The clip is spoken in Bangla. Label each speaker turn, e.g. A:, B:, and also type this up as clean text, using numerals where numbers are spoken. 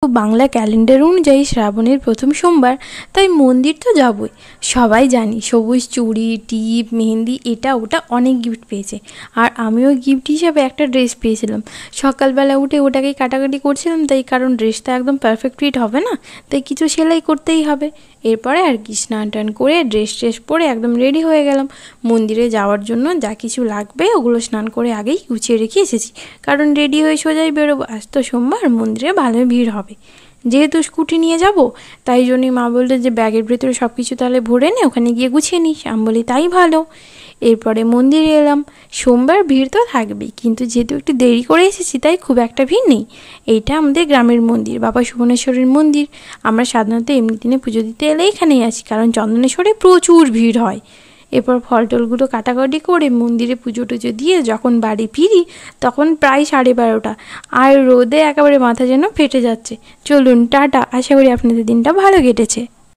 A: বাংলা ক্যালেন্ডার অনুযায়ী শ্রাবণের প্রথম সোমবার, তাই মন্দির তো যাবই। সবাই জানি সবুজ চুড়ি, টিপ, মেহেন্দি, এটা ওটা অনেক গিফট পেয়েছে। আর আমিও গিফট হিসাবে একটা ড্রেস পেয়েছিলাম। সকালবেলা উঠে ওটাকেই কাটাকাটি করছিলাম, তাই কারণ ড্রেসটা একদম পারফেক্ট ফিট হবে না, তাই কিছু সেলাই করতেই হবে। এরপরে আর কি স্নান টান করে ড্রেস পরে একদম রেডি হয়ে গেলাম মন্দিরে যাওয়ার জন্য। যা কিছু লাগবে ওগুলো স্নান করে আগেই গুছিয়ে রেখে এসেছি, কারণ রেডি হয়ে সোজাই বেরোবো। আজ তো সোমবার, মন্দিরে ভালোই ভিড় হবে। যেহেতু স্কুটি নিয়ে যাব, তাই জন্যই মা বললো যে ব্যাগের ভেতরে সব কিছু তাহলে ভরে নে, ওখানে গিয়ে গুছিয়ে নিস। আমি বলি তাই ভালো। এরপরে মন্দিরে এলাম। সোমবার ভিড় তো থাকবেই, কিন্তু যেহেতু একটু দেরি করে এসেছি তাই খুব একটা ভিড় নেই। এইটা আমাদের গ্রামের মন্দির, বাবা সুবর্ণেশ্বরের মন্দির। আমরা সাধারণত এমনি দিনে পুজো দিতে এলে এখানেই আসি, কারণ চন্দনেশ্বরে প্রচুর ভিড় হয়। এরপর ফল টলগুলো কাটাকাটি করে মন্দিরে পুজো টুজো দিয়ে যখন বাড়ি ফিরি, তখন প্রায় 12:30। আর রোদে একেবারে মাথা যেন ফেটে যাচ্ছে। চলুন টাটা, আশা করি আপনাদের দিনটা ভালো কেটেছে।